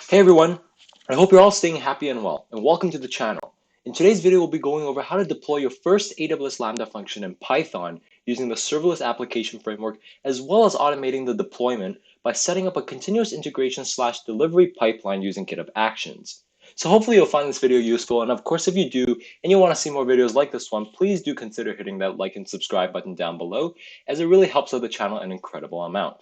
Hey everyone, I hope you're all staying happy and well, and welcome to the channel. In today's video, we'll be going over how to deploy your first AWS Lambda function in Python using the Serverless Application Framework, as well as automating the deployment by setting up a continuous integration/delivery pipeline using GitHub Actions. So hopefully you'll find this video useful, and of course if you do, and you want to see more videos like this one, please do consider hitting that like and subscribe button down below, as it really helps out the channel an incredible amount.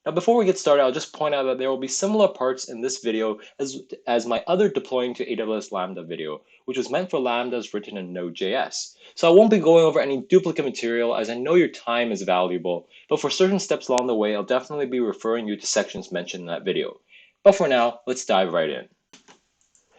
Now, before we get started, I'll just point out that there will be similar parts in this video as my other deploying to AWS Lambda video, which was meant for Lambdas written in Node.js. So I won't be going over any duplicate material as I know your time is valuable, but for certain steps along the way, I'll definitely be referring you to sections mentioned in that video. But for now, let's dive right in.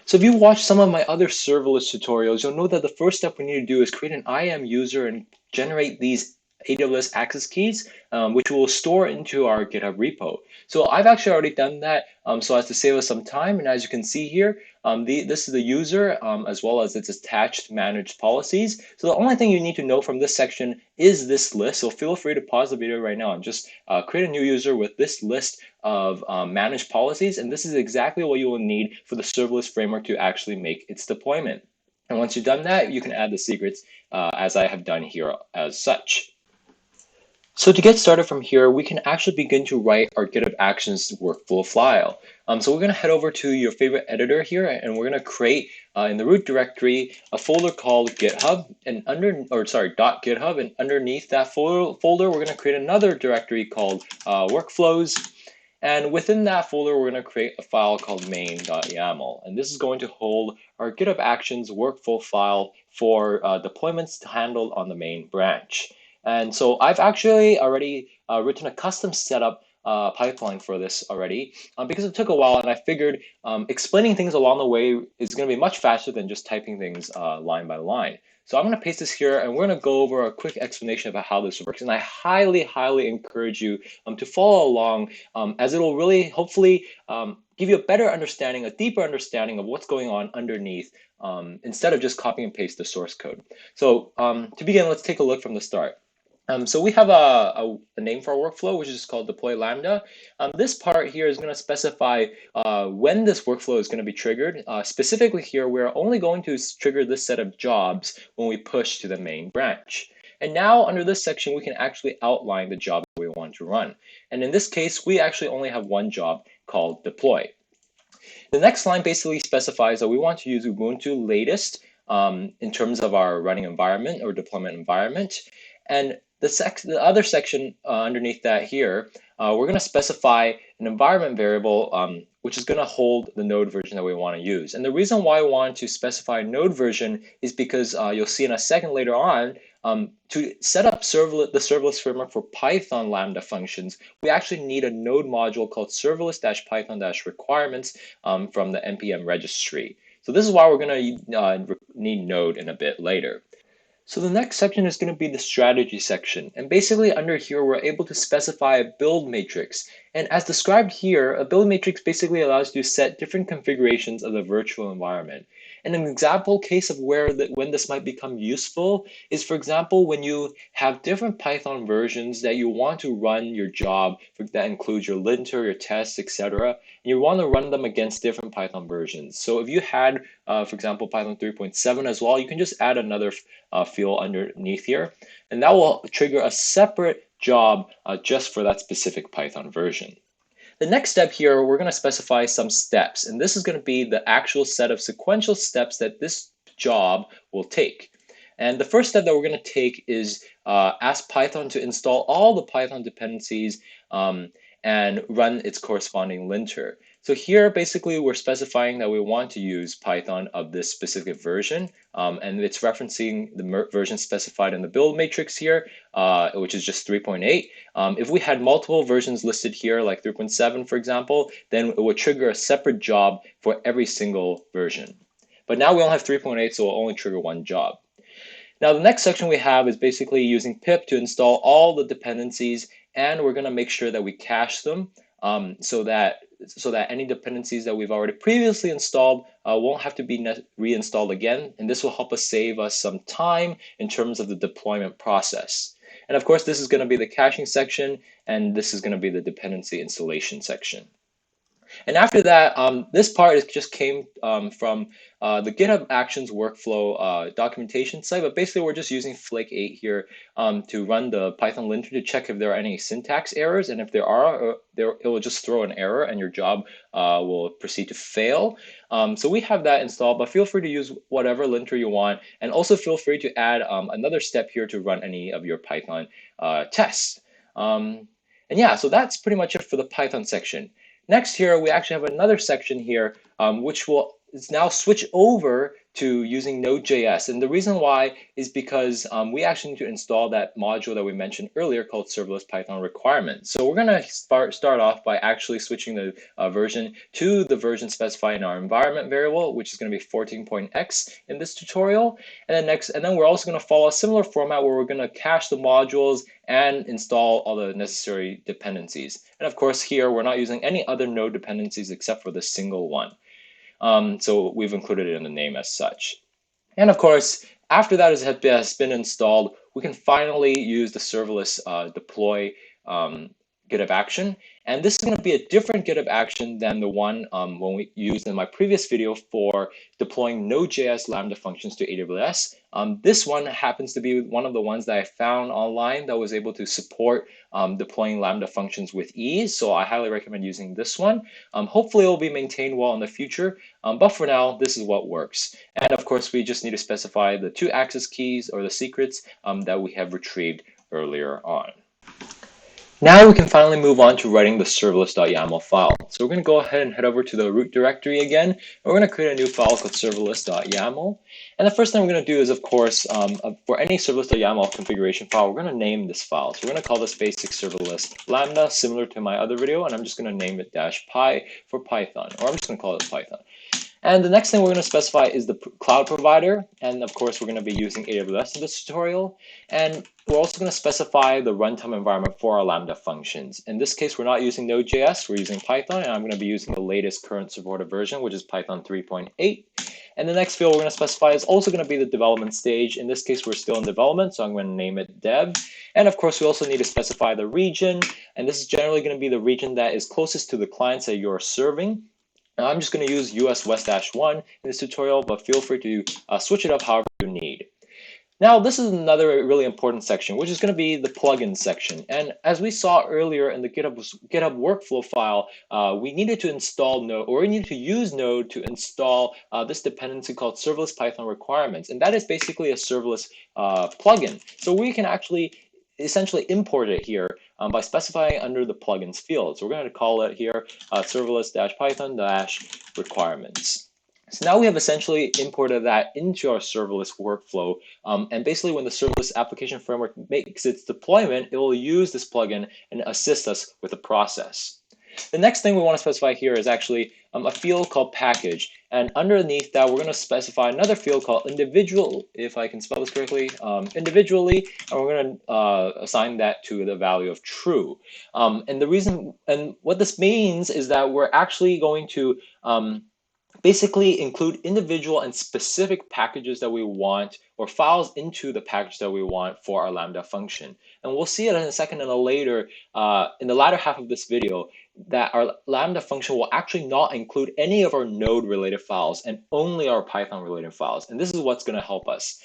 So if you watch some of my other serverless tutorials, you'll know that the first step we need to do is create an IAM user and generate these AWS access keys, which we'll store into our GitHub repo. So I've actually already done that so as to save us some time. And as you can see here, this is the user as well as its attached managed policies. So the only thing you need to know from this section is this list. So feel free to pause the video right now and just create a new user with this list of managed policies. And this is exactly what you will need for the serverless framework to actually make its deployment. And once you've done that, you can add the secrets as I have done here as such. So to get started from here, we can actually begin to write our GitHub Actions workflow file. So we're going to head over to your favorite editor here, and we're going to create in the root directory a folder called GitHub, and .github, and underneath that folder, we're going to create another directory called workflows. And within that folder, we're going to create a file called main.yml. And this is going to hold our GitHub Actions workflow file for deployments handled on the main branch. And so I've actually already written a custom setup pipeline for this already because it took a while, and I figured explaining things along the way is going to be much faster than just typing things line by line. So I'm going to paste this here, and we're going to go over a quick explanation about how this works. And I highly, highly encourage you to follow along as it will really, hopefully, give you a better understanding, a deeper understanding of what's going on underneath instead of just copy and paste the source code. So to begin, let's take a look from the start. So we have a name for our workflow, which is called deploy Lambda. This part here is going to specify when this workflow is going to be triggered. Specifically here, we're only going to trigger this set of jobs when we push to the main branch. And now under this section, we can actually outline the job we want to run. And in this case, we actually only have one job called deploy. The next line basically specifies that we want to use Ubuntu latest in terms of our running environment or deployment environment. And the other section underneath that here, we're going to specify an environment variable which is going to hold the node version that we want to use. And the reason why I want to specify node version is because you'll see in a second later on, to set up the serverless framework for Python Lambda functions, we actually need a node module called serverless-python-requirements from the npm registry. So this is why we're going to need node in a bit later. So the next section is going to be the strategy section. And basically under here, we're able to specify a build matrix. And as described here, a build matrix basically allows you to set different configurations of the virtual environment. And an example case of when this might become useful is, for example, when you have different Python versions that you want to run your job, that includes your linter, your tests, etc. And you want to run them against different Python versions. So if you had, for example, Python 3.7 as well, you can just add another field underneath here, and that will trigger a separate job just for that specific Python version. The next step here, we're going to specify some steps, and this is going to be the actual set of sequential steps that this job will take. And the first step that we're going to take is ask Python to install all the Python dependencies and run its corresponding linter. So here, basically, we're specifying that we want to use Python of this specific version, and it's referencing the version specified in the build matrix here, which is just 3.8. If we had multiple versions listed here, like 3.7, for example, then it would trigger a separate job for every single version. But now we only have 3.8, so we'll only trigger one job. Now, the next section we have is basically using pip to install all the dependencies, and we're going to make sure that we cache them so that any dependencies that we've already previously installed won't have to be reinstalled again. And this will help us save us some time in terms of the deployment process. And of course, this is going to be the caching section, and this is going to be the dependency installation section. And after that, this part just came from the GitHub Actions workflow documentation site, but basically we're just using Flake 8 here to run the Python linter to check if there are any syntax errors, and if there are, it will just throw an error and your job will proceed to fail. So we have that installed, but feel free to use whatever linter you want, and also feel free to add another step here to run any of your Python tests. And yeah, so that's pretty much it for the Python section. Next here, we actually have another section here, which will now switch over to using Node.js. And the reason why is because we actually need to install that module that we mentioned earlier called Serverless Python requirements. So we're going to start off by actually switching the version to the version specified in our environment variable, which is going to be 14.x in this tutorial. And then we're also going to follow a similar format where we're going to cache the modules and install all the necessary dependencies. And of course, here we're not using any other node dependencies except for the single one. So we've included it in the name as such. And of course, after that has been installed, we can finally use the serverless deploy GitHub action. And this is going to be a different GitHub action than the one when we used in my previous video for deploying Node.js Lambda functions to AWS. This one happens to be one of the ones that I found online that was able to support deploying Lambda functions with ease. So I highly recommend using this one. Hopefully it will be maintained well in the future, but for now, this is what works. And of course, we just need to specify the 2 access keys or the secrets that we have retrieved earlier on. Now we can finally move on to writing the serverless.yml file. So we're going to go ahead and head over to the root directory again, and we're going to create a new file called serverless.yml. And the first thing we're going to do is, of course, for any serverless.yml configuration file, we're going to name this file. So we're going to call this basic serverless lambda, similar to my other video, and I'm just going to name it -py for Python, or I'm just going to call it Python. And the next thing we're going to specify is the cloud provider. And of course, we're going to be using AWS in this tutorial. And we're also going to specify the runtime environment for our Lambda functions. In this case, we're not using Node.js, we're using Python, and I'm going to be using the latest current supported version, which is Python 3.8. And the next field we're going to specify is also going to be the development stage. In this case, we're still in development, so I'm going to name it dev. And of course, we also need to specify the region. And this is generally going to be the region that is closest to the clients that you're serving. Now, I'm just going to use US West-1 in this tutorial, but feel free to switch it up however you need. Now, this is another really important section, which is going to be the plugins section. And as we saw earlier in the GitHub workflow file, we needed to install Node, or we needed to use Node to install this dependency called Serverless Python requirements. And that is basically a serverless plugin. So we can actually essentially import it here by specifying under the plugins field. So we're going to call it here serverless-python-requirements. So now we have essentially imported that into our serverless workflow. And basically when the serverless application framework makes its deployment, it will use this plugin and assist us with the process. The next thing we want to specify here is actually a field called package. And underneath that, we're going to specify another field called individual, if I can spell this correctly, individually, and we're going to assign that to the value of true. And the reason, and what this means is that we're actually going to basically include individual and specific packages that we want, or files into the package that we want for our Lambda function. And we'll see it in a second and later, in the latter half of this video, that our Lambda function will actually not include any of our Node related files and only our Python related files. And this is what's going to help us.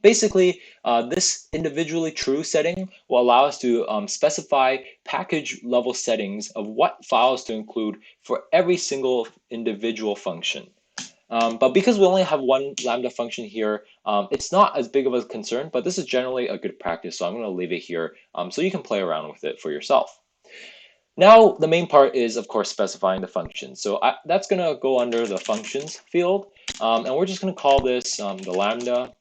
Basically, this individually true setting will allow us to specify package level settings of what files to include for every single individual function. But because we only have one Lambda function here, it's not as big of a concern, but this is generally a good practice. So I'm going to leave it here so you can play around with it for yourself. Now, the main part is, of course, specifying the function. So that's going to go under the functions field. And we're just going to call this the Lambda.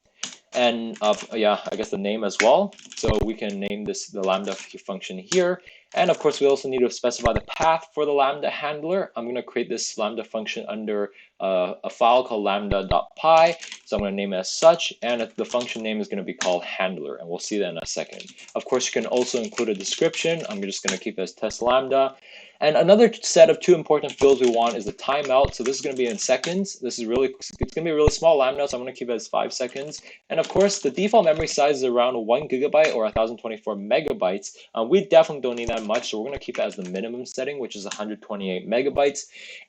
And yeah, I guess the name as well. So we can name this the Lambda function here. And of course, we also need to specify the path for the Lambda handler. I'm going to create this Lambda function under a file called lambda.py. So I'm going to name it as such. And the function name is going to be called handler. And we'll see that in a second. Of course, you can also include a description. I'm just going to keep it as test lambda. And another set of two important fields we want is the timeout. So this is going to be in seconds. It's going to be a really small Lambda, so I'm going to keep it as 5 seconds. And of course, the default memory size is around 1 gigabyte or 1024 megabytes. We definitely don't need that much, so we're going to keep it as the minimum setting, which is 128 megabytes.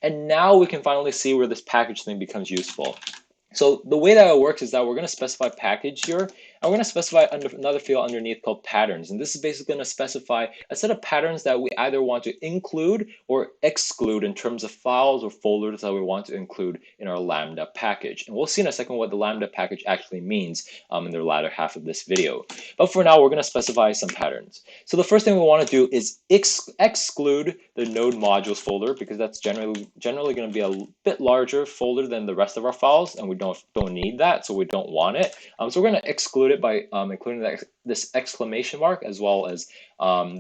And now we can finally see where this package thing becomes useful. So the way that it works is that we're going to specify package here, and we're going to specify another field underneath called patterns. And this is basically going to specify a set of patterns that we either want to include or exclude in terms of files or folders that we want to include in our Lambda package. And we'll see in a second what the Lambda package actually means in the latter half of this video. But for now, we're going to specify some patterns. So the first thing we want to do is exclude the node modules folder, because that's generally going to be a bit larger folder than the rest of our files, and we don't need that, so we don't want it. So we're going to exclude it by including this exclamation mark as well as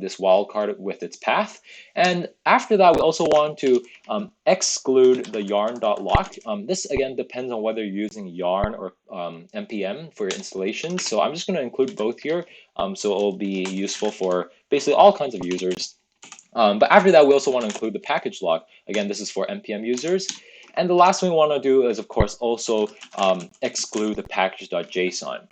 this wildcard with its path. And after that, we also want to exclude the yarn.lock. This again depends on whether you're using yarn or npm for your installation. So I'm just going to include both here, so it'll be useful for basically all kinds of users. But after that, we also want to include the package lock. Again, this is for npm users. And the last thing we want to do is, of course, also exclude the package.json.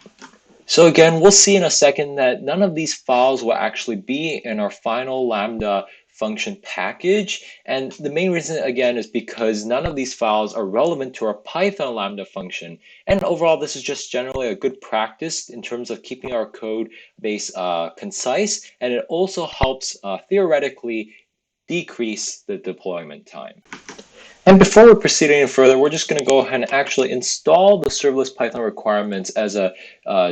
So again, we'll see in a second that none of these files will actually be in our final Lambda function package. And the main reason, again, is because none of these files are relevant to our Python Lambda function. And overall, this is just generally a good practice in terms of keeping our code base concise. And it also helps theoretically decrease the deployment time. And before we proceed any further, we're just going to go ahead and actually install the serverless Python requirements as a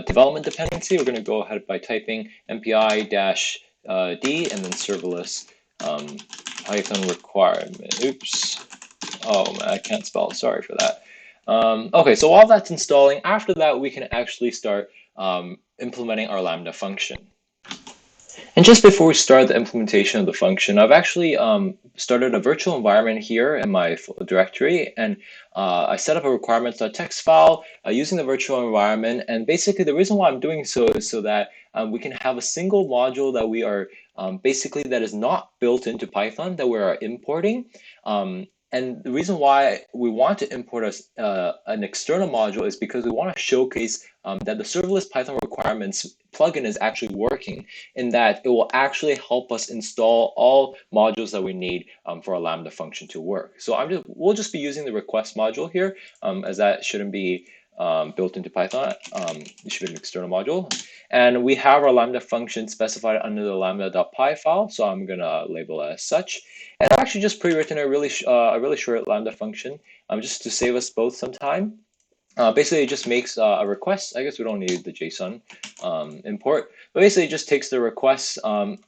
development dependency. We're going to go ahead by typing npi-d and then serverless Python requirement. Oops. Oh, man, I can't spell. Sorry for that. Okay, so while that's installing, after that, we can actually start implementing our Lambda function. And just before we start the implementation of the function, I've actually started a virtual environment here in my directory, and I set up a requirements.txt file using the virtual environment. And basically, the reason why I'm doing so is so that we can have a single module that we are basically that is not built into Python that we are importing. And the reason why we want to import an external module is because we want to showcase that the serverless Python requirements plugin is actually working, in that it will actually help us install all modules that we need for our Lambda function to work. So we'll just be using the request module here, as that shouldn't be built into Python. It should be an external module. And we have our Lambda function specified under the lambda.py file, so I'm going to label it as such. And I've actually just pre-written a really short Lambda function just to save us both some time. Basically, it just makes a request. I guess we don't need the JSON import, but basically it just takes the request.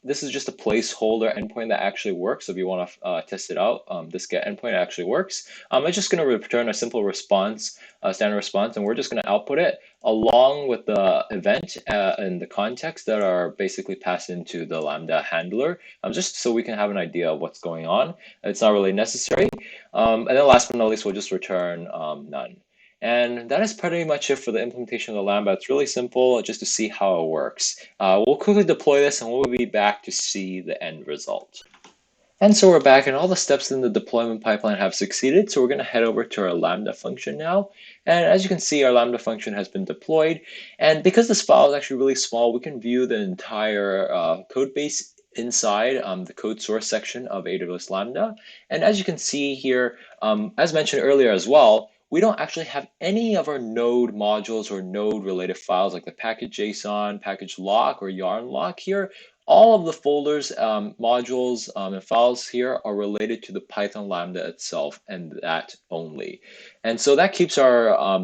This is just a placeholder endpoint that actually works. So if you want to test it out, this get endpoint actually works. It's just going to return a simple response, standard response, and we're just going to output it along with the event and the context that are basically passed into the Lambda handler, just so we can have an idea of what's going on. It's not really necessary. And then last but not least, we'll just return none. And that is pretty much it for the implementation of the Lambda. It's really simple, just to see how it works. We'll quickly deploy this and we'll be back to see the end result. And so we're back, and all the steps in the deployment pipeline have succeeded. So we're going to head over to our Lambda function now. And as you can see, our Lambda function has been deployed. And because this file is actually really small, we can view the entire code base inside the code source section of AWS Lambda. And as you can see here, as mentioned earlier as well, we don't actually have any of our node modules or node related files like the package.json, package lock, or yarn lock here. All of the folders, modules, and files here are related to the Python Lambda itself, and that only. And so that keeps our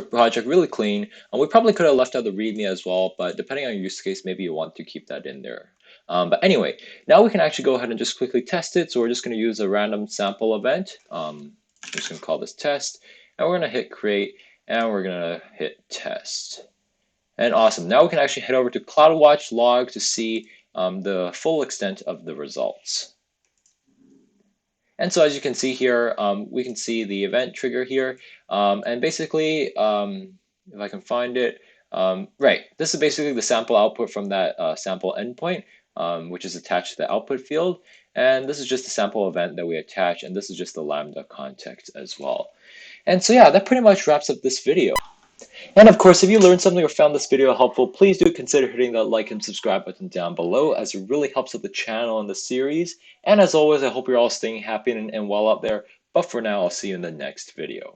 project really clean. And we probably could have left out the README as well, but depending on your use case, maybe you want to keep that in there. But anyway, now we can actually go ahead and just quickly test it. So we're just going to use a random sample event. I'm just going to call this test, and we're going to hit create, and we're going to hit test. And awesome. Now we can actually head over to CloudWatch log to see the full extent of the results. And so as you can see here, we can see the event trigger here. And basically, if I can find it, right, this is basically the sample output from that sample endpoint, which is attached to the output field. And this is just a sample event that we attach, and this is just the Lambda context as well. And so yeah, that pretty much wraps up this video. And of course, if you learned something or found this video helpful, please do consider hitting that like and subscribe button down below, as it really helps out the channel and the series. And as always, I hope you're all staying happy and well out there. But for now, I'll see you in the next video.